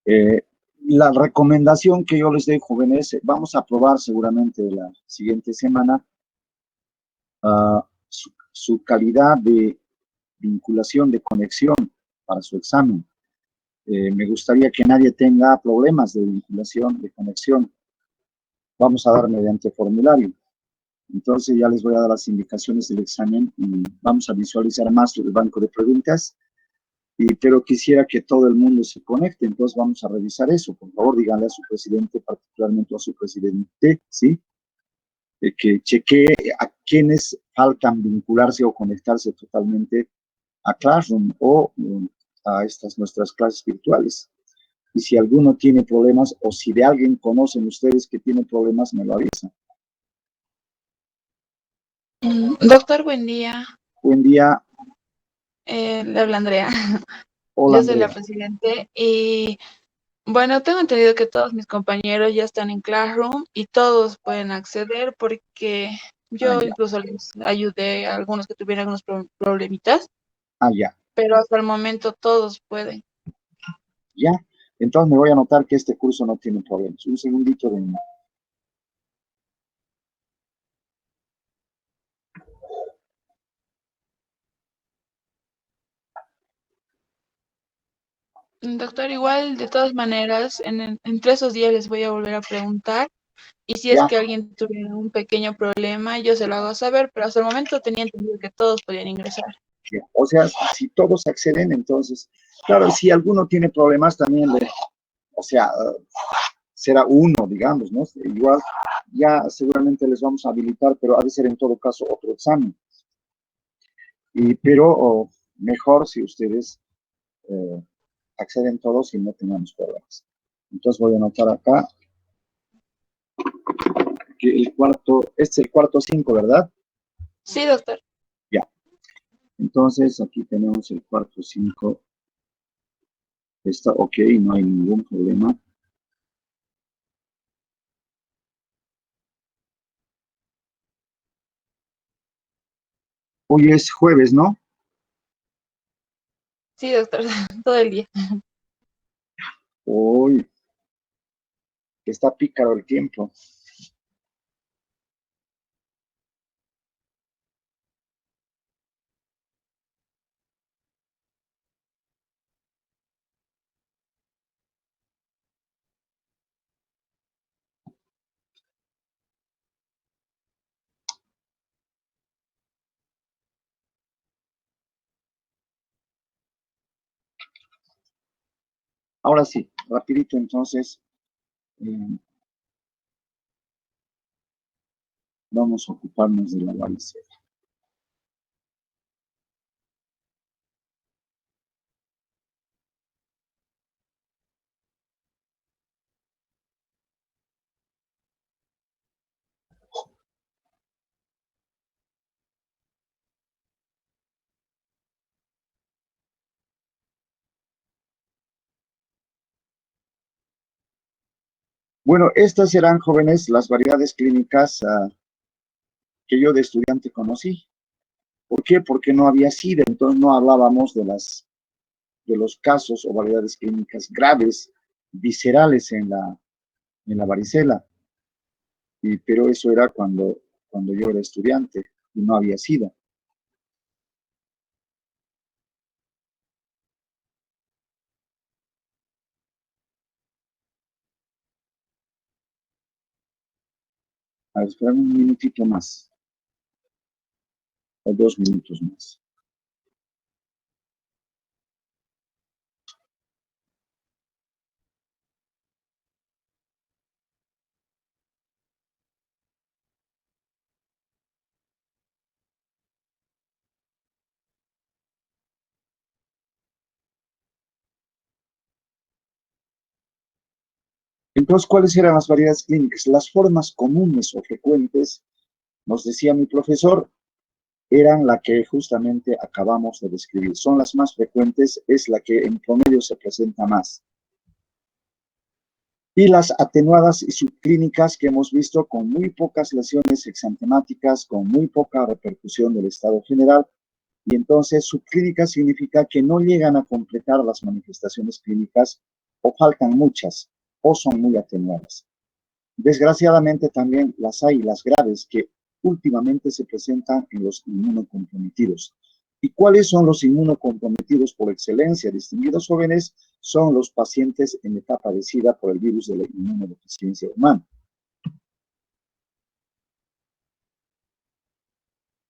Eh, la recomendación que yo les doy, jóvenes, vamos a probar seguramente la siguiente semana su calidad de vinculación, de conexión para su examen. Me gustaría que nadie tenga problemas de vinculación, de conexión. Vamos a dar mediante formulario. Entonces ya les voy a dar las indicaciones del examen y vamos a visualizar más el banco de preguntas. Pero quisiera que todo el mundo se conecte, entonces vamos a revisar eso. Por favor, díganle a su presidente, particularmente a su presidente, ¿sí? Que chequee a quienes faltan vincularse o conectarse totalmente a Classroom o a estas nuestras clases virtuales. Y si alguno tiene problemas o si de alguien conocen ustedes que tiene problemas, me lo avisan. Doctor, buen día. Buen día. Le habla Andrea. Hola, Yo soy la Andrea. presidente y bueno, tengo entendido que todos mis compañeros ya están en Classroom y todos pueden acceder porque yo Ya. incluso les ayudé a algunos que tuvieran algunos problemitas, Ya. pero hasta el momento todos pueden. Ya. Entonces me voy a anotar que este curso no tiene problemas. Un segundito de mí. Doctor, igual de todas maneras, entre esos días les voy a volver a preguntar y si es Ya. que alguien tuviera un pequeño problema, yo se lo hago saber, pero hasta el momento tenía entendido que todos podían ingresar. Ya. O sea, si todos acceden, entonces, claro, si alguno tiene problemas también, o sea, será uno, digamos, ¿no? Igual, ya seguramente les vamos a habilitar, pero ha de ser en todo caso otro examen. Pero mejor si ustedes acceden todos y no tengamos problemas. Entonces voy a anotar acá que el cuarto, este es el cuarto 5, ¿verdad? Sí, doctor. Ya. Entonces aquí tenemos el cuarto 5. Está ok, no hay ningún problema. Hoy es jueves, ¿no? Sí, doctor, todo el día. Hoy está pícaro el tiempo. Ahora sí, rapidito entonces, vamos a ocuparnos de la varicela. Bueno, estas serán, jóvenes, las variedades clínicas que yo de estudiante conocí. ¿Por qué? Porque no había SIDA, entonces no hablábamos de los casos o variedades clínicas graves, viscerales en la varicela. Pero eso era cuando yo era estudiante y no había SIDA. A ver, espera un minutito más, o 2 minutos más. Entonces, ¿cuáles eran las variedades clínicas? Las formas comunes o frecuentes, nos decía mi profesor, eran la que justamente acabamos de describir. Son las más frecuentes, es la que en promedio se presenta más. Y las atenuadas y subclínicas que hemos visto con muy pocas lesiones exantemáticas, con muy poca repercusión del estado general. Y entonces subclínica significa que no llegan a completar las manifestaciones clínicas o faltan muchas, o son muy atenuadas. Desgraciadamente también las hay, las graves, que últimamente se presentan en los inmunocomprometidos. ¿Y cuáles son los inmunocomprometidos por excelencia, distinguidos jóvenes? Son los pacientes en etapa de SIDA por el virus de la inmunodeficiencia humana.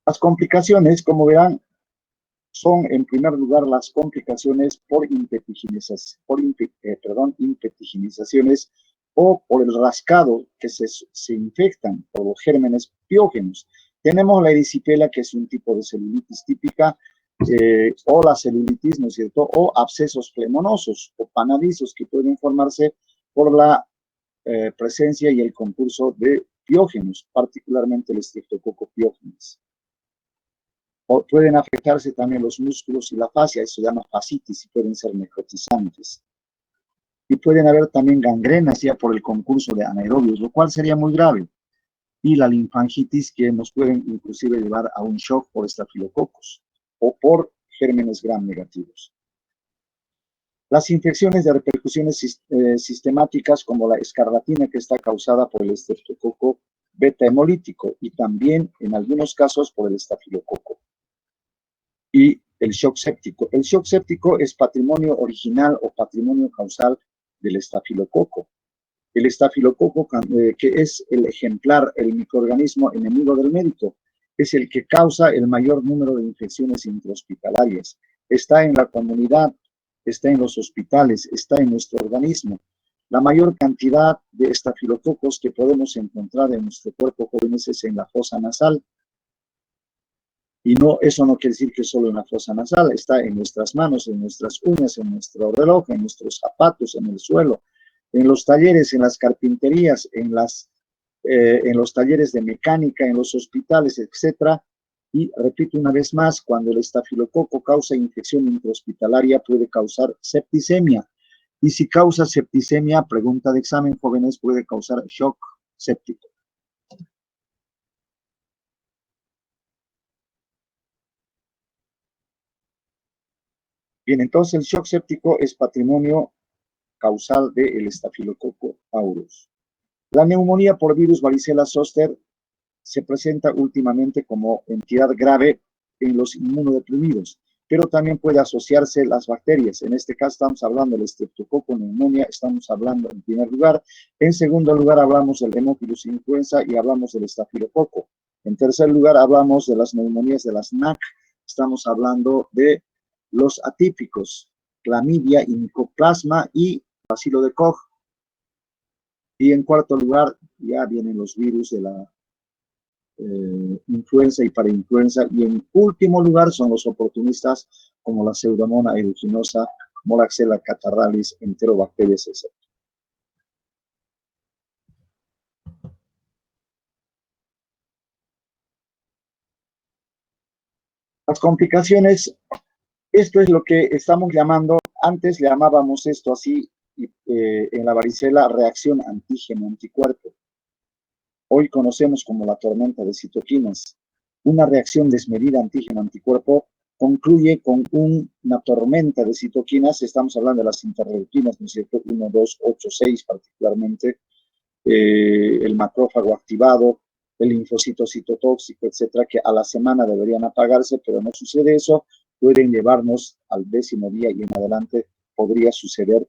Las complicaciones, como verán, son en primer lugar las complicaciones por impetigenizaciones o por el rascado que se infectan por los gérmenes piógenos. Tenemos la erisipela, que es un tipo de celulitis típica, o la celulitis, ¿no es cierto?, o abscesos flemonosos o panadizos que pueden formarse por la presencia y el concurso de piógenos, particularmente el Streptococcus pyogenes. O pueden afectarse también los músculos y la fascia, eso se llama fascitis, y pueden ser necrotizantes. Y pueden haber también gangrenas ya por el concurso de anaerobios, lo cual sería muy grave. Y la linfangitis, que nos pueden inclusive llevar a un shock por estafilococos o por gérmenes gram negativos. Las infecciones de repercusiones sistemáticas, como la escarlatina, que está causada por el estreptococo beta hemolítico, y también en algunos casos por el estafilococo. Y el shock séptico. El shock séptico es patrimonio original o patrimonio causal del estafilococo. El estafilococo, que es el ejemplar, el microorganismo enemigo del médico, es el que causa el mayor número de infecciones intrahospitalarias. Está en la comunidad, está en los hospitales, está en nuestro organismo. La mayor cantidad de estafilococos que podemos encontrar en nuestro cuerpo, jóvenes, es en la fosa nasal. Y no, eso no quiere decir que solo en la fosa nasal, está en nuestras manos, en nuestras uñas, en nuestro reloj, en nuestros zapatos, en el suelo, en los talleres, en las carpinterías, en los talleres de mecánica, en los hospitales, etcétera. Y repito una vez más, cuando el estafilococo causa infección intrahospitalaria, puede causar septicemia. Y si causa septicemia, pregunta de examen, jóvenes, puede causar shock séptico. Bien, entonces el shock séptico es patrimonio causal del estafilococo aureus. La neumonía por virus varicela zoster se presenta últimamente como entidad grave en los inmunodeprimidos, pero también puede asociarse las bacterias. En este caso estamos hablando del Streptococcus pneumoniae, estamos hablando en primer lugar. En segundo lugar hablamos del Haemophilus influenza y hablamos del estafilococo. En tercer lugar hablamos de las neumonías de las NAC, estamos hablando de los atípicos, clamidia y micoplasma y bacilo de Koch. Y en cuarto lugar ya vienen los virus de la influenza y parainfluenza, y en último lugar son los oportunistas como la Pseudomonas aeruginosa, Moraxella catarrhalis, enterobacterias, etc. Las complicaciones, esto es lo que estamos llamando, antes le llamábamos esto así, en la varicela, reacción antígeno-anticuerpo. Hoy conocemos como la tormenta de citoquinas. Una reacción desmedida antígeno-anticuerpo concluye con una tormenta de citoquinas. Estamos hablando de las interleuquinas, ¿no es cierto? 1, 2, 8, 6 particularmente, el macrófago activado, el linfocito citotóxico, etcétera, que a la semana deberían apagarse, pero no sucede eso. Pueden llevarnos al 10º día y en adelante podría suceder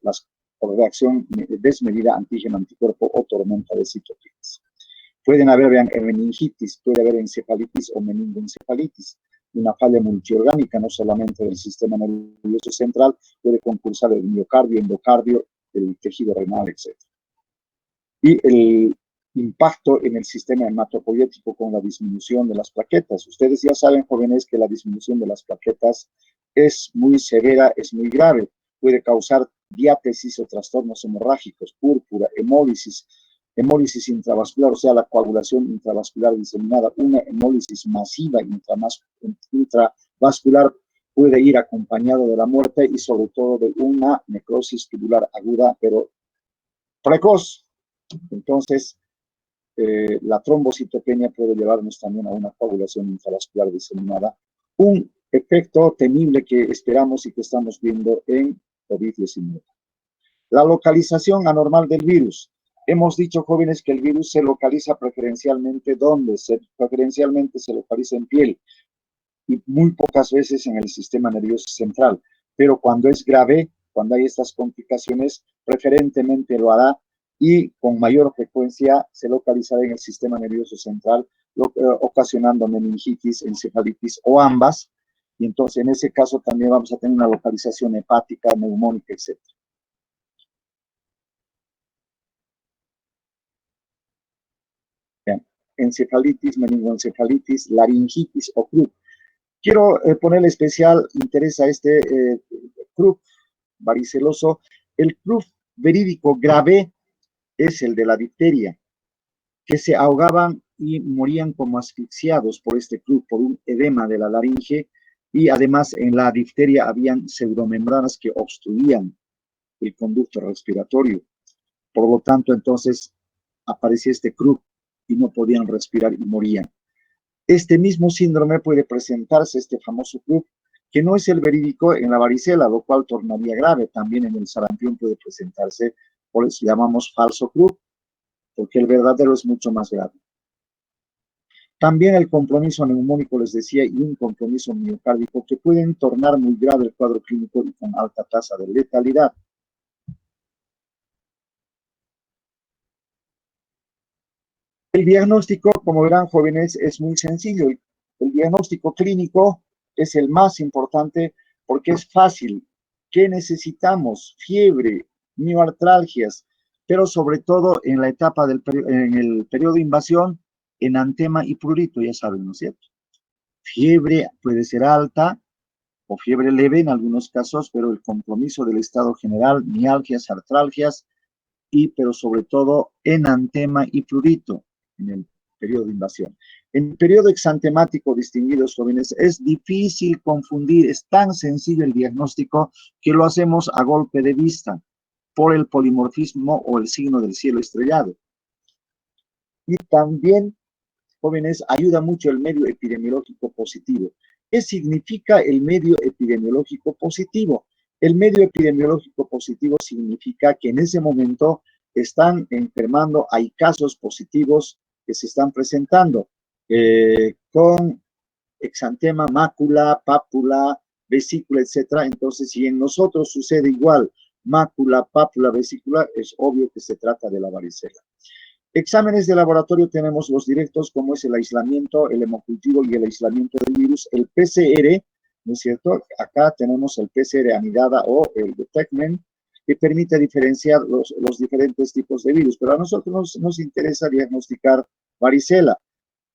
por reacción desmedida antígeno-anticuerpo o tormenta de citoquinas. Pueden haber meningitis, puede haber encefalitis o meningoencefalitis. Una falla multiorgánica, no solamente del sistema nervioso central, puede concursar el miocardio, endocardio, el tejido renal, etc. Y el impacto en el sistema hematopoyético con la disminución de las plaquetas. Ustedes ya saben, jóvenes, que la disminución de las plaquetas es muy severa, es muy grave. Puede causar diátesis o trastornos hemorrágicos, púrpura, hemólisis intravascular, o sea, la coagulación intravascular diseminada. Una hemólisis masiva intravascular puede ir acompañado de la muerte y sobre todo de una necrosis tubular aguda, pero precoz. Entonces, la trombocitopenia puede llevarnos también a una coagulación intravascular diseminada. Un efecto temible que esperamos y que estamos viendo en COVID-19. La localización anormal del virus. Hemos dicho, jóvenes, que el virus se localiza preferencialmente ¿dónde? Preferencialmente se localiza en piel y muy pocas veces en el sistema nervioso central. Pero cuando es grave, cuando hay estas complicaciones, preferentemente lo hará y con mayor frecuencia se localizará en el sistema nervioso central, ocasionando meningitis, encefalitis o ambas. Y entonces en ese caso también vamos a tener una localización hepática, neumónica, etc. Encefalitis, meningoencefalitis, laringitis o croup. Quiero ponerle especial interés a este croup variceloso. El croup verídico grave es el de la difteria, que se ahogaban y morían como asfixiados por este croup, por un edema de la laringe, y además en la difteria habían pseudomembranas que obstruían el conducto respiratorio. Por lo tanto, entonces aparecía este croup y no podían respirar y morían. Este mismo síndrome puede presentarse, este famoso croup, que no es el verídico en la varicela, lo cual tornaría grave. También en el sarampión puede presentarse, por eso llamamos falso croup, porque el verdadero es mucho más grave. También el compromiso neumónico, les decía, y un compromiso miocárdico que pueden tornar muy grave el cuadro clínico y con alta tasa de letalidad. El diagnóstico, como verán, jóvenes, es muy sencillo. El diagnóstico clínico es el más importante porque es fácil. ¿Qué necesitamos? Fiebre, mioartralgias, pero sobre todo en la etapa en el periodo de invasión, enantema y prurito, ya saben, ¿no es cierto? Fiebre puede ser alta o fiebre leve en algunos casos, pero el compromiso del estado general, mialgias, artralgias, pero sobre todo enantema y prurito en el periodo de invasión. En el periodo exantemático, distinguidos jóvenes, es difícil confundir, es tan sencillo el diagnóstico que lo hacemos a golpe de vista por el polimorfismo o el signo del cielo estrellado. Y también, jóvenes, ayuda mucho el medio epidemiológico positivo. ¿Qué significa el medio epidemiológico positivo? El medio epidemiológico positivo significa que en ese momento están enfermando, hay casos positivos que se están presentando con exantema, mácula, pápula, vesícula, etcétera. Entonces, si en nosotros sucede igual, mácula, pápula, vesícula, es obvio que se trata de la varicela. Exámenes de laboratorio tenemos los directos, como es el aislamiento, el hemocultivo y el aislamiento del virus. El PCR, ¿no es cierto? Acá tenemos el PCR anidada o el detectment, que permite diferenciar los diferentes tipos de virus. Pero a nosotros nos interesa diagnosticar varicela.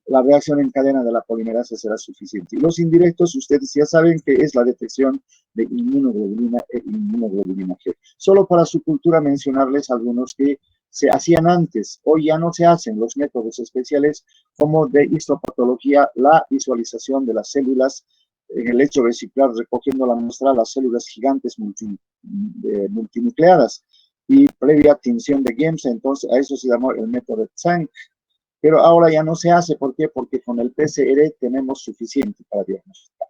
La reacción en cadena de la polimerasa será suficiente. Y los indirectos, ustedes ya saben que es la detección de inmunoglobulina e inmunoglobulina G. Solo para su cultura mencionarles algunos que se hacían antes, hoy ya no se hacen los métodos especiales como de histopatología, la visualización de las células en el lecho vesicular, recogiendo la muestra las células gigantes multinucleadas y previa tinción de Giemsa. Entonces a eso se llamó el método Zank. Pero ahora ya no se hace. ¿Por qué? Porque con el PCR tenemos suficiente para diagnosticar.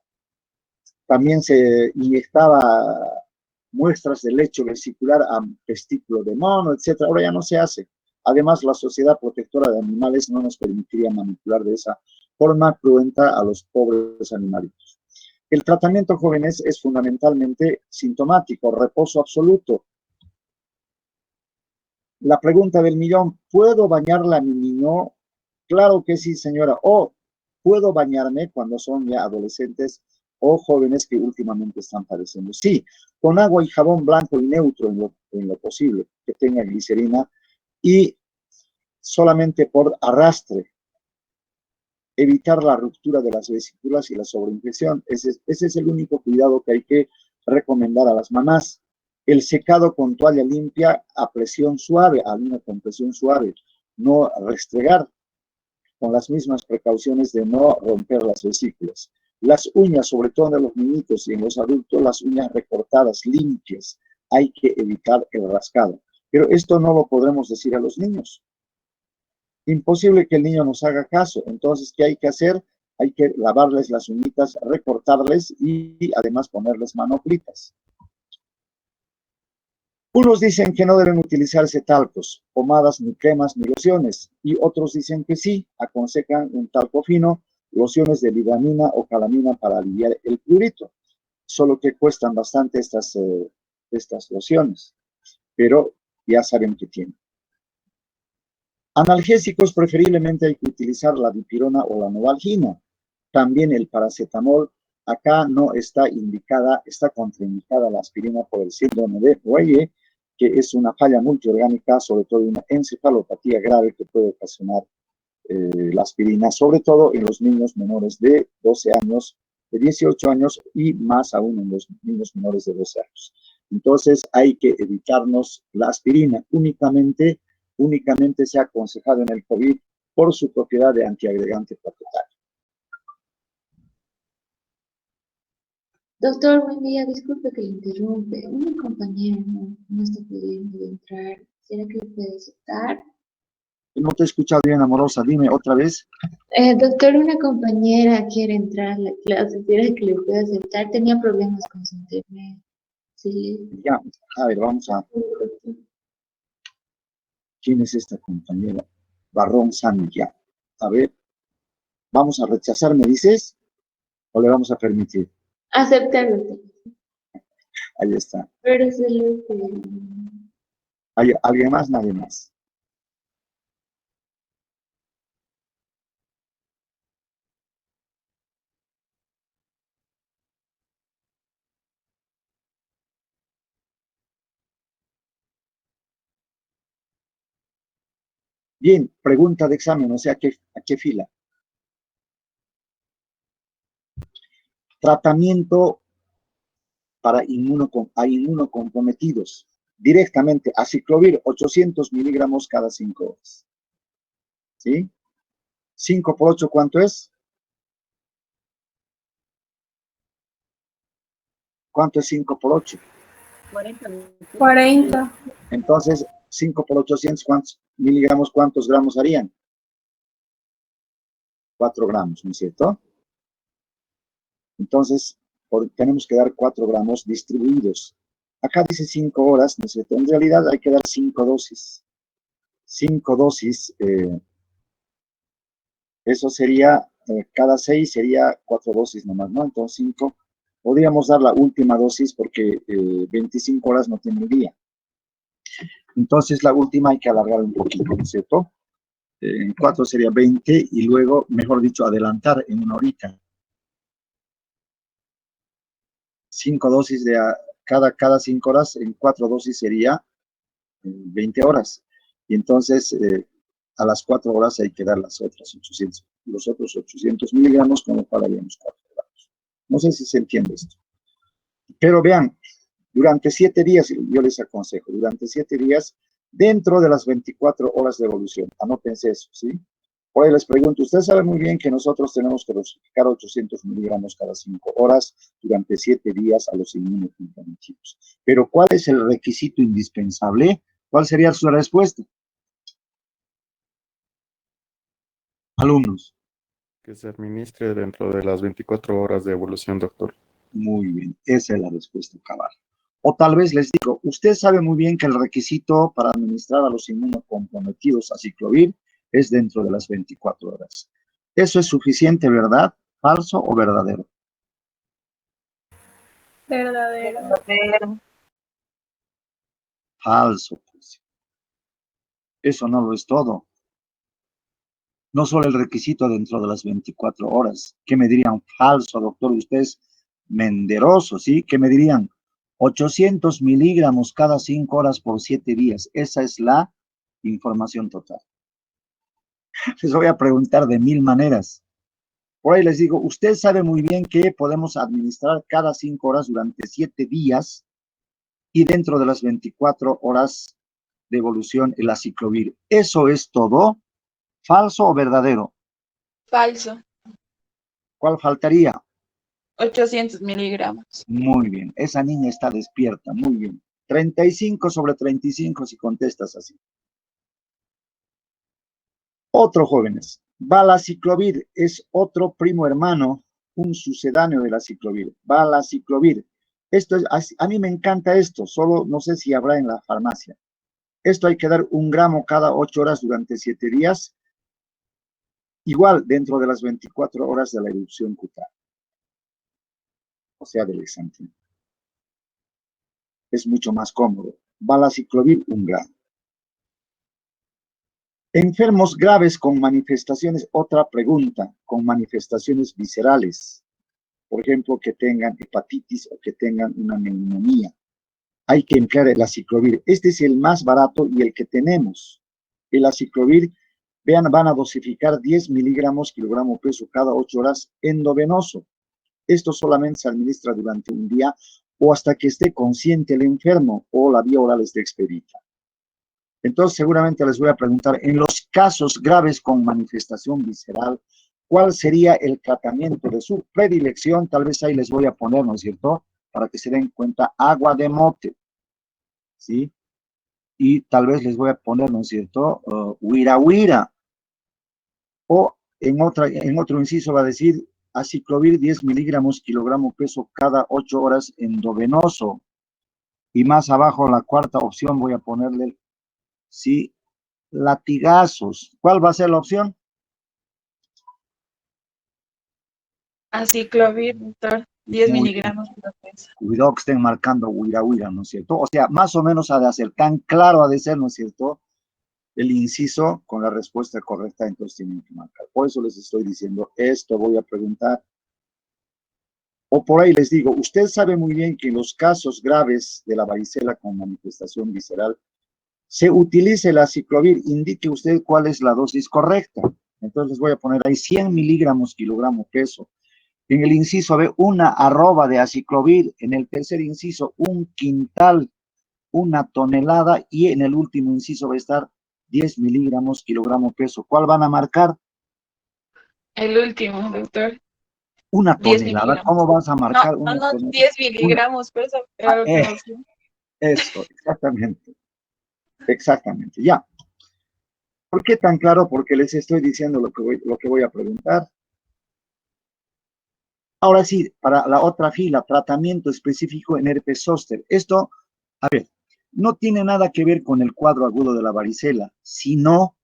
También se inyectaba muestras de lecho vesicular a testículo de mono, etc. Ahora ya no se hace. Además, la Sociedad Protectora de Animales no nos permitiría manipular de esa forma cruenta a los pobres animalitos. El tratamiento, jóvenes, es fundamentalmente sintomático, reposo absoluto. La pregunta del millón, ¿puedo bañarle a mi niño? Claro que sí, señora. O puedo bañarme cuando son ya adolescentes o jóvenes que últimamente están padeciendo. Sí, con agua y jabón blanco y neutro en lo posible, que tenga glicerina y solamente por arrastre. Evitar la ruptura de las vesículas y la sobreinfección. Ese es el único cuidado que hay que recomendar a las mamás. El secado con toalla limpia a presión suave, a una compresión suave. No restregar, con las mismas precauciones de no romper las vesículas. Las uñas, sobre todo en los niñitos y en los adultos, las uñas recortadas, limpias. Hay que evitar el rascado. Pero esto no lo podremos decir a los niños. Imposible que el niño nos haga caso. Entonces, ¿qué hay que hacer? Hay que lavarles las uñitas, recortarles y además ponerles manoplitas. Unos dicen que no deben utilizarse talcos, pomadas, ni cremas, ni lociones, y otros dicen que sí, aconsejan un talco fino, lociones de vitamina o calamina para aliviar el prurito, solo que cuestan bastante estas lociones, pero ya saben que tienen. Analgésicos, preferiblemente hay que utilizar la dipirona o la novalgina. También el paracetamol. Acá no está indicada, está contraindicada la aspirina por el síndrome de Weyer, que es una falla multiorgánica, sobre todo una encefalopatía grave que puede ocasionar la aspirina, sobre todo en los niños menores de 12 años, de 18 años y más aún en los niños menores de 12 años. Entonces hay que evitarnos la aspirina. Únicamente se ha aconsejado en el COVID por su propiedad de antiagregante plaquetario. Doctor, buen día. Disculpe que le interrumpe. Una compañera no está pudiendo entrar. ¿Será que lo puede aceptar? No te he escuchado bien, amorosa. Dime otra vez. Doctor, una compañera quiere entrar a la clase. ¿Será que le puede aceptar? Tenía problemas con su internet. Sí. Ya, a ver, vamos a... ¿Quién es esta compañera? Barrón San, ya. A ver, ¿vamos a rechazar, me dices? ¿O le vamos a permitir? Aceptarlo. Ahí está. Pero se lo ¿Hay alguien más? Nadie más. Bien, pregunta de examen, o sea, ¿a qué fila? Tratamiento para inmunocomprometidos. Directamente, aciclovir, 800 miligramos cada 5 horas. ¿Sí? 5 por 8, ¿cuánto es? ¿Cuánto es 5 por 8? 40. Entonces, 5 por 800, ¿cuántos miligramos, cuántos gramos harían? 4 gramos, ¿no es cierto? Entonces, tenemos que dar 4 gramos distribuidos. Acá dice 5 horas, ¿no es cierto? En realidad hay que dar 5 dosis. 5 dosis, eso sería, cada 6 sería 4 dosis nomás, ¿no? Entonces 5, podríamos dar la última dosis porque 25 horas no tiene el día. Entonces la última hay que alargar un poquito, ¿no es cierto? En 4 sería 20 y luego, mejor dicho, adelantar en una horita. 5 dosis de cada 5 horas, en 4 dosis sería 20 horas. Y entonces, a las 4 horas hay que dar los otros 800 miligramos, con lo cual haríamos 4 gramos. No sé si se entiende esto. Pero vean, durante 7 días, yo les aconsejo, durante 7 días, dentro de las 24 horas de evolución, anótense eso, ¿sí? Por ahí les pregunto, ustedes saben muy bien que nosotros tenemos que dosificar 800 miligramos cada 5 horas durante 7 días a los inmunocomprometidos. Pero ¿cuál es el requisito indispensable? ¿Cuál sería su respuesta? Alumnos. Que se administre dentro de las 24 horas de evolución, doctor. Muy bien, esa es la respuesta cabal. O tal vez les digo, usted sabe muy bien que el requisito para administrar a los inmunocomprometidos aciclovir es dentro de las 24 horas. ¿Eso es suficiente, verdad? ¿Falso o verdadero? Verdadero. Falso, pues. Eso no lo es todo. No solo el requisito dentro de las 24 horas. ¿Qué me dirían? Falso, doctor, usted es menderoso, ¿sí? ¿Qué me dirían? 800 miligramos cada 5 horas por 7 días. Esa es la información total. Les voy a preguntar de 1000 maneras. Por ahí les digo, usted sabe muy bien que podemos administrar cada 5 horas durante 7 días y dentro de las 24 horas de evolución el aciclovir. ¿Eso es todo? ¿Falso o verdadero? Falso. ¿Cuál faltaría? 800 miligramos. Muy bien, esa niña está despierta, muy bien. 35 sobre 35 si contestas así. Otro, jóvenes. Valaciclovir es otro primo hermano, un sucedáneo de la ciclovir. Valaciclovir Esto es, a mí me encanta esto, solo no sé si habrá en la farmacia. Esto hay que dar 1 gramo cada 8 horas durante 7 días, igual dentro de las 24 horas de la erupción cutánea, o sea, del exantema. Es mucho más cómodo. Valaciclovir 1 gramo. Enfermos graves con manifestaciones, otra pregunta, con manifestaciones viscerales, por ejemplo, que tengan hepatitis o que tengan una neumonía. Hay que emplear el aciclovir. Este es el más barato y el que tenemos. El aciclovir, vean, van a dosificar 10 miligramos kilogramo peso cada 8 horas endovenoso. Esto solamente se administra durante un día o hasta que esté consciente el enfermo o la vía oral esté expedita. Entonces, seguramente les voy a preguntar, en los casos graves con manifestación visceral, ¿cuál sería el tratamiento de su predilección? Tal vez ahí les voy a poner, ¿no es cierto?, para que se den cuenta, agua de mote, ¿sí? Y tal vez les voy a poner, ¿no es cierto?, huira huira. O en otro inciso va a decir, aciclovir 10 miligramos kilogramo peso cada 8 horas endovenoso. Y más abajo, la cuarta opción, voy a ponerle, sí, latigazos. ¿Cuál va a ser la opción? Aciclovir, doctor, 10 Muy bien. miligramos por peso. Cuidado que estén marcando huira huira, ¿no es cierto? O sea, más o menos ha de ser, tan claro ha de ser, ¿no es cierto?, el inciso con la respuesta correcta, entonces tienen que marcar. Por eso les estoy diciendo, esto voy a preguntar. O por ahí les digo, usted sabe muy bien que en los casos graves de la varicela con manifestación visceral, se utiliza el aciclovir, indique usted cuál es la dosis correcta. Entonces les voy a poner ahí 100 miligramos kilogramo peso. En el inciso B, 1 arroba de aciclovir. En el tercer inciso, 1 quintal, 1 tonelada. Y en el último inciso va a estar 10 miligramos kilogramo peso. ¿Cuál van a marcar? El último, doctor, 1 10 tonelada. miligramos. ¿Cómo vas a No, marcar no, 1 no, tonelada? 10 miligramos, pero eso era la última opción. Eso, exactamente. Exactamente, ya. ¿Por qué tan claro? Porque les estoy diciendo lo que voy a preguntar. Ahora sí, para la otra fila, tratamiento específico en herpes zóster. Esto, a ver, no tiene nada que ver con el cuadro agudo de la varicela, sino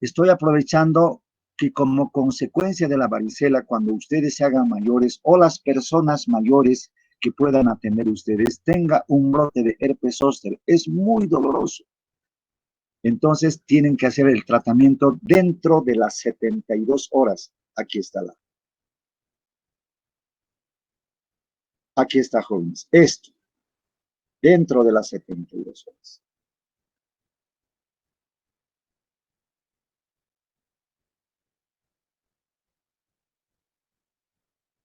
estoy aprovechando que como consecuencia de la varicela, cuando ustedes se hagan mayores o las personas mayores que puedan atender ustedes, tenga un brote de herpes zóster. Es muy doloroso. Entonces tienen que hacer el tratamiento dentro de las 72 horas. Aquí está aquí está, jóvenes. Esto, dentro de las 72 horas.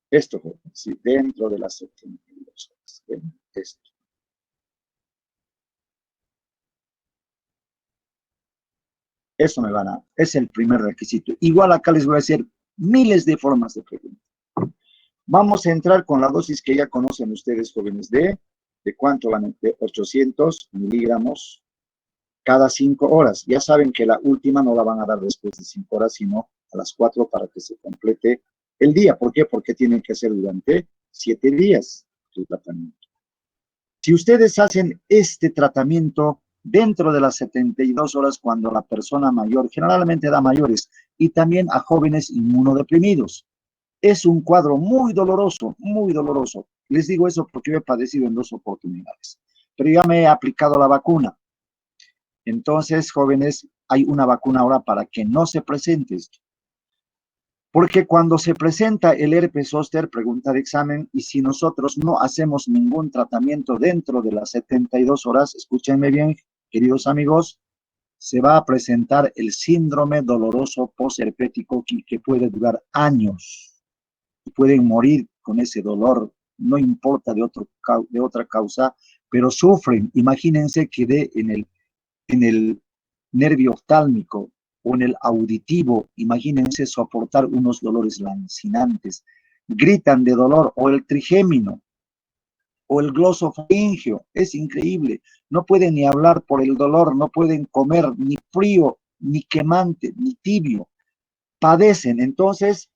Esto, jóvenes, sí, dentro de las 72 horas. Ven, esto. Eso me van a, es el primer requisito. Igual acá les voy a hacer miles de formas de preguntas. Vamos a entrar con la dosis que ya conocen ustedes, jóvenes, ¿de cuánto van? De 800 miligramos cada 5 horas. Ya saben que la última no la van a dar después de 5 horas, sino a las 4 para que se complete el día. ¿Por qué? Porque tienen que hacer durante 7 días el tratamiento. Si ustedes hacen este tratamiento dentro de las 72 horas, cuando la persona mayor, generalmente da mayores, y también a jóvenes inmunodeprimidos, es un cuadro muy doloroso, muy doloroso. Les digo eso porque yo he padecido en 2 oportunidades, pero ya me he aplicado la vacuna. Entonces, jóvenes, hay una vacuna ahora para que no se presente esto. Porque cuando se presenta el herpes zóster, pregunta de examen, y si nosotros no hacemos ningún tratamiento dentro de las 72 horas, escúchenme bien, queridos amigos, se va a presentar el síndrome doloroso posherpético que puede durar años. Pueden morir con ese dolor, no importa de otra causa, pero sufren. Imagínense que en el nervio oftálmico o en el auditivo, imagínense soportar unos dolores lancinantes, gritan de dolor, o el trigémino, o el glosofaringeo, es increíble, no pueden ni hablar por el dolor, no pueden comer ni frío, ni quemante, ni tibio, padecen. Entonces,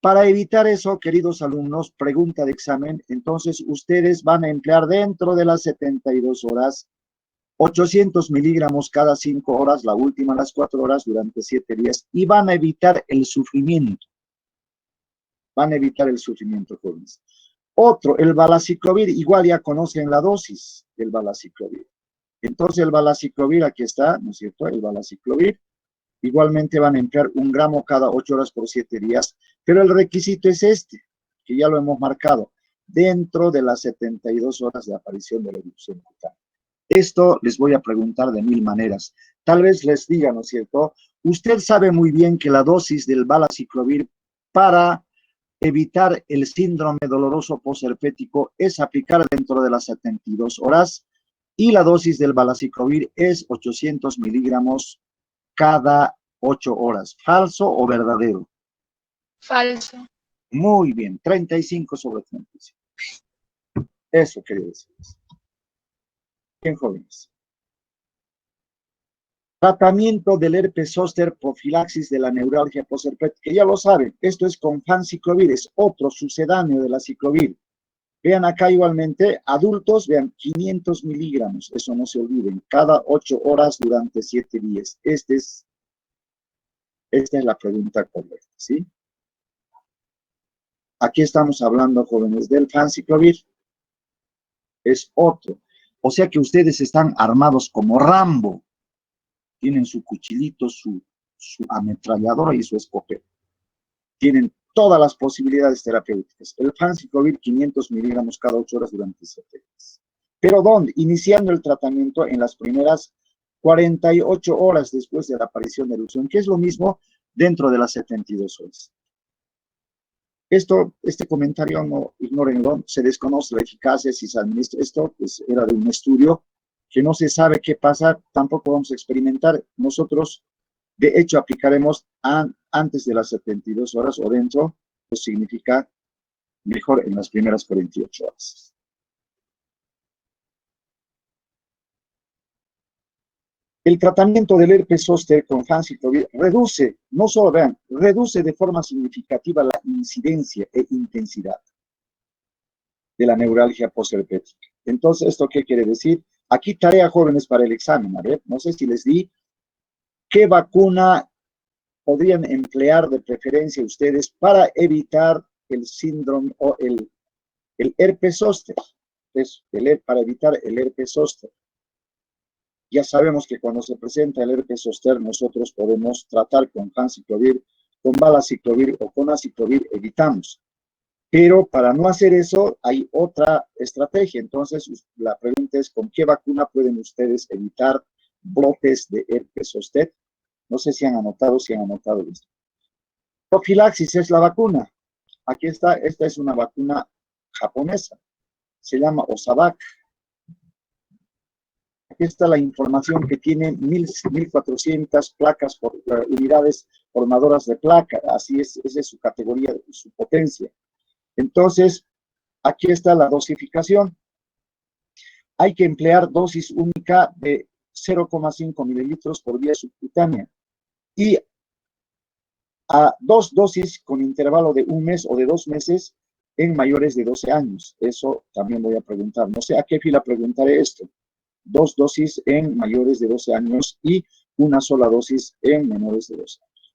Para evitar eso, queridos alumnos, pregunta de examen, entonces ustedes van a emplear dentro de las 72 horas 800 miligramos cada 5 horas, la última las 4 horas durante 7 días, y van a evitar el sufrimiento. Van a evitar el sufrimiento, jóvenes. Otro, el valaciclovir, igual ya conocen la dosis del valaciclovir. Entonces el valaciclovir, aquí está, ¿no es cierto? El valaciclovir, igualmente van a emplear 1 gramo cada 8 horas por 7 días, pero el requisito es este, que ya lo hemos marcado, dentro de las 72 horas de aparición de la erupción cutánea. Esto les voy a preguntar de 1000 maneras. Tal vez les diga, ¿no es cierto? Usted sabe muy bien que la dosis del valaciclovir para evitar el síndrome doloroso posherpético es aplicar dentro de las 72 horas y la dosis del valaciclovir es 800 miligramos cada 8 horas. ¿Falso o verdadero? Falso. Muy bien, 35 sobre 35. Eso quería decirles. Bien, jóvenes. Tratamiento del herpes zóster, profilaxis de la neuralgia posherpética. Ya lo saben, esto es con fanciclovir, es otro sucedáneo de la ciclovir. Vean acá igualmente, adultos, vean, 500 miligramos, eso no se olviden, cada 8 horas durante 7 días. Esta es la pregunta correcta, ¿sí? Aquí estamos hablando, jóvenes, del fanciclovir. Es otro. O sea que ustedes están armados como Rambo. Tienen su cuchillito, su ametralladora y su escopeta. Tienen todas las posibilidades terapéuticas. El fanciclovir, 500 miligramos cada 8 horas durante 7 días. ¿Pero dónde? Iniciando el tratamiento en las primeras 48 horas después de la aparición de erupción, que es lo mismo dentro de las 72 horas. Este comentario, no ignórenlo, se desconoce la eficacia si se administra. Esto pues, era de un estudio que no se sabe qué pasa, tampoco vamos a experimentar. Nosotros, de hecho, aplicaremos antes de las 72 horas o dentro, pues significa mejor en las primeras 48 horas. El tratamiento del herpes zóster con fanciclovir reduce, no solo vean, reduce de forma significativa la incidencia e intensidad de la neuralgia posherpética. Entonces, ¿esto qué quiere decir? Aquí tarea, jóvenes, para el examen. A ver, no sé si les di qué vacuna podrían emplear de preferencia ustedes para evitar el síndrome o el herpes zóster. Para evitar el herpes zóster. Ya sabemos que cuando se presenta el herpes zóster, nosotros podemos tratar con fanciclovir, con valaciclovir o con aciclovir, evitamos. Pero para no hacer eso, hay otra estrategia. Entonces, la pregunta es, ¿con qué vacuna pueden ustedes evitar brotes de herpes zóster? No sé si han anotado esto. Profilaxis es la vacuna. Aquí está, esta es una vacuna japonesa. Se llama Osavac. Aquí está la información que tiene 1400 placas por unidades formadoras de placa. Así es, esa es su categoría, su potencia. Entonces, aquí está la dosificación. Hay que emplear dosis única de 0,5 mililitros por vía subcutánea y a 2 dosis con intervalo de 1 mes o de 2 meses en mayores de 12 años. Eso también voy a preguntar. No sé a qué fila preguntaré esto. 2 dosis en mayores de 12 años y 1 sola dosis en menores de 12 años.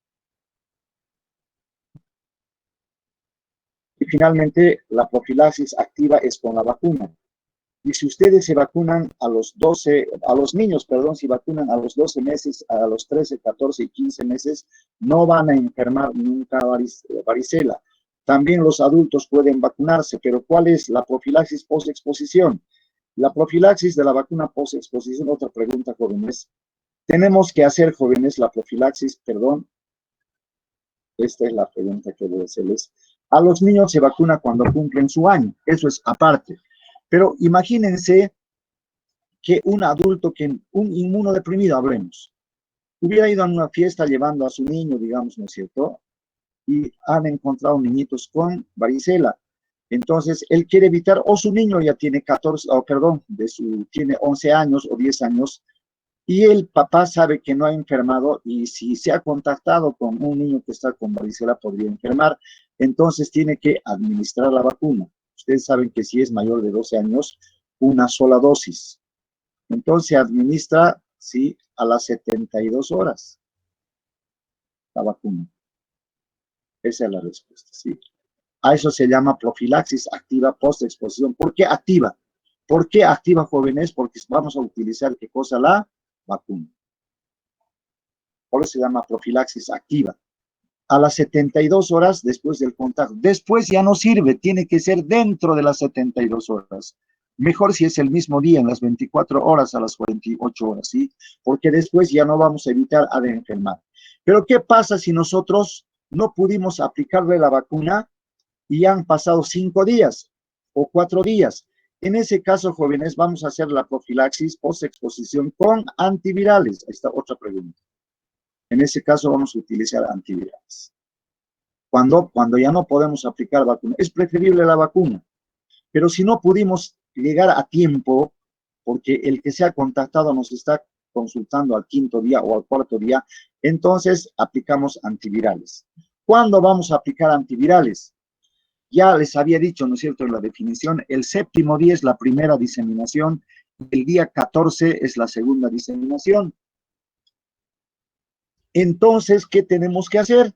Y finalmente, la profilaxis activa es con la vacuna. Y si ustedes se vacunan a los niños, si vacunan a los 12 meses, a los 13, 14 y 15 meses, no van a enfermar nunca varicela. También los adultos pueden vacunarse, pero ¿cuál es la profilaxis post-exposición? La profilaxis de la vacuna post-exposición, otra pregunta, jóvenes. Tenemos que hacer, jóvenes, la profilaxis, esta es la pregunta que voy a hacerles. A los niños se vacuna cuando cumplen su año, eso es aparte. Pero imagínense que un adulto, un inmunodeprimido, hablemos, hubiera ido a una fiesta llevando a su niño, digamos, ¿no es cierto? Y han encontrado niñitos con varicela. Entonces, él quiere evitar, o su niño ya tiene tiene 11 años o 10 años, y el papá sabe que no ha enfermado y si se ha contactado con un niño que está con varicela podría enfermar, entonces tiene que administrar la vacuna. Ustedes saben que si es mayor de 12 años, una sola dosis. Entonces administra, sí, a las 72 horas la vacuna. Esa es la respuesta, sí. A eso se llama profilaxis activa post-exposición. ¿Por qué activa? ¿Por qué activa, jóvenes? Porque vamos a utilizar, ¿qué cosa? La vacuna. Por eso se llama profilaxis activa. A las 72 horas después del contacto. Después ya no sirve, tiene que ser dentro de las 72 horas. Mejor si es el mismo día, en las 24 horas a las 48 horas, ¿sí? Porque después ya no vamos a evitar a de enfermar. Pero ¿qué pasa si nosotros no pudimos aplicarle la vacuna y han pasado 5 días o 4 días? En ese caso, jóvenes, vamos a hacer la profilaxis post-exposición con antivirales. Ahí está otra pregunta. En ese caso vamos a utilizar antivirales. Cuando ya no podemos aplicar vacuna, es preferible la vacuna. Pero si no pudimos llegar a tiempo, porque el que se ha contactado nos está consultando al 5.º día o al 4.º día, entonces aplicamos antivirales. ¿Cuándo vamos a aplicar antivirales? Ya les había dicho, ¿no es cierto?, en la definición, el 7.º día es la primera diseminación, el día 14 es la segunda diseminación. Entonces, ¿qué tenemos que hacer?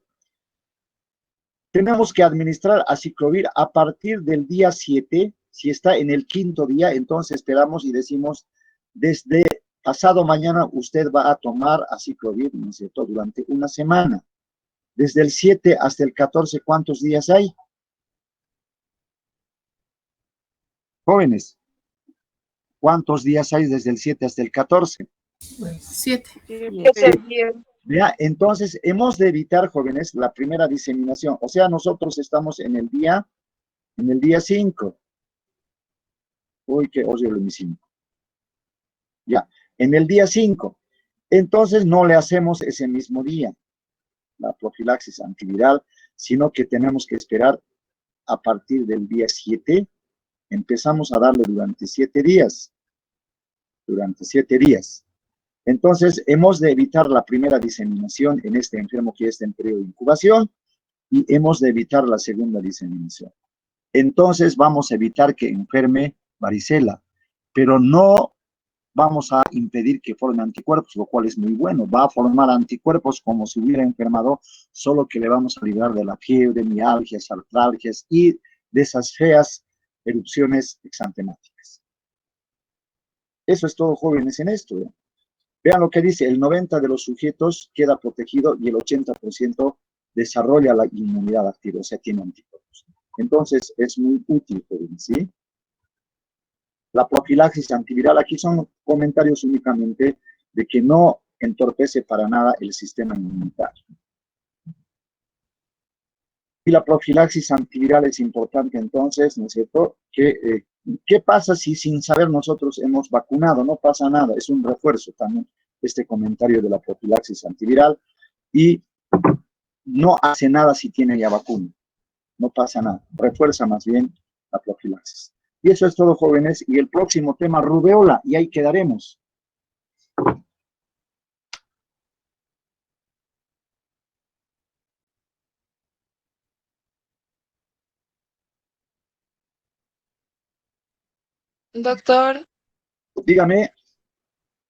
Tenemos que administrar aciclovir a partir del día 7. Si está en el 5.º día, entonces esperamos y decimos, desde pasado mañana usted va a tomar aciclovir, ¿no es cierto?, durante una semana. Desde el 7 hasta el 14, ¿cuántos días hay? Jóvenes, ¿cuántos días hay desde el 7 hasta el 14? 7. ¿Ya? Entonces, hemos de evitar, jóvenes, la primera diseminación. O sea, nosotros estamos en el día 5. Uy, qué horrible mi 5. Ya, en el día 5. Entonces, no le hacemos ese mismo día la profilaxis antiviral, sino que tenemos que esperar a partir del día 7. Empezamos a darle durante 7 días. Durante 7 días. Entonces, hemos de evitar la primera diseminación en este enfermo que está en periodo de incubación y hemos de evitar la segunda diseminación. Entonces, vamos a evitar que enferme varicela, pero no vamos a impedir que forme anticuerpos, lo cual es muy bueno. Va a formar anticuerpos como si hubiera enfermado, solo que le vamos a librar de la fiebre, mialgias, artralgias y de esas feas erupciones exantemáticas. Eso es todo, jóvenes, en esto, ¿eh? Vean lo que dice, el 90% de los sujetos queda protegido y el 80% desarrolla la inmunidad activa, o sea, tiene anticuerpos. Entonces, es muy útil, ¿sí? La profilaxis antiviral, aquí son comentarios únicamente de que no entorpece para nada el sistema inmunitario. Y la profilaxis antiviral es importante entonces, ¿no es cierto? ¿Qué pasa si sin saber nosotros hemos vacunado? No pasa nada, es un refuerzo también este comentario de la profilaxis antiviral y no hace nada si tiene ya vacuna, no pasa nada, refuerza más bien la profilaxis. Y eso es todo, jóvenes, y el próximo tema, rubeola, y ahí quedaremos. Doctor, Dígame.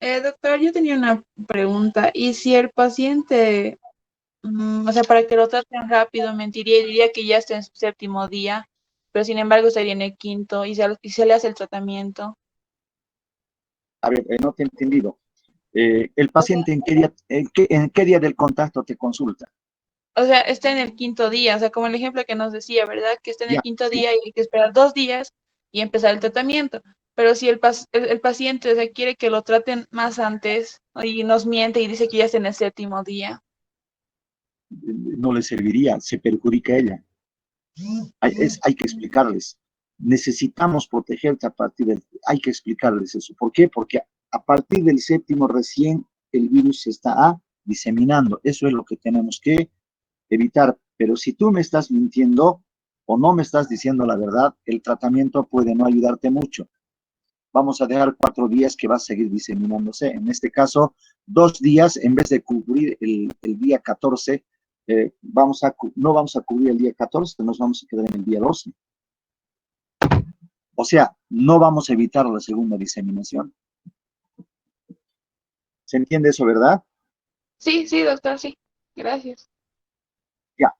Doctor, yo tenía una pregunta. ¿Y si el paciente, o sea, para que lo traten rápido, mentiría y diría que ya está en su 7.º día, pero sin embargo estaría en el 5.º y se le hace el tratamiento? A ver, no te he entendido. ¿El paciente en qué día del contacto te consulta? O sea, está en el 5.º día, o sea, como el ejemplo que nos decía, ¿verdad? Que está en el Ya, 5.º sí. día y hay que esperar 2 días y empezar el tratamiento. Pero si el paciente, o sea, quiere que lo traten más antes y nos miente y dice que ya está en el 7.º día. No le serviría, se perjudica a ella. Hay que explicarles. Necesitamos protegerte a partir del... Hay que explicarles eso. ¿Por qué? Porque a partir del 7.º recién el virus se está diseminando. Eso es lo que tenemos que evitar. Pero si tú me estás mintiendo o no me estás diciendo la verdad, el tratamiento puede no ayudarte mucho. vamos a dejar 4 días que va a seguir diseminándose. En este caso, 2 días, en vez de cubrir el día 14, no vamos a cubrir el día 14, nos vamos a quedar en el día 12. O sea, no vamos a evitar la segunda diseminación. ¿Se entiende eso, verdad? Sí, sí, doctor, sí. Gracias. Ya.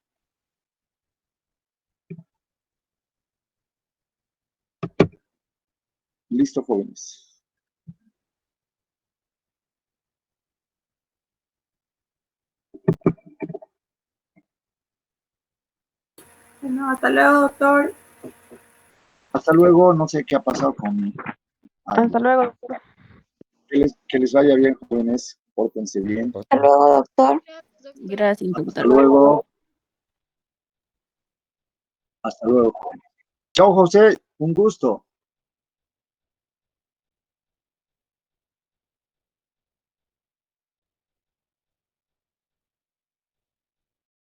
Listo, jóvenes. Bueno, hasta luego, doctor. Hasta luego, no sé qué ha pasado con... Hasta luego, doctor. Que les vaya bien, jóvenes. Pórtense bien. Hasta luego, doctor. Gracias, Hasta doctor. luego. Hasta luego. Chao, José. Un gusto.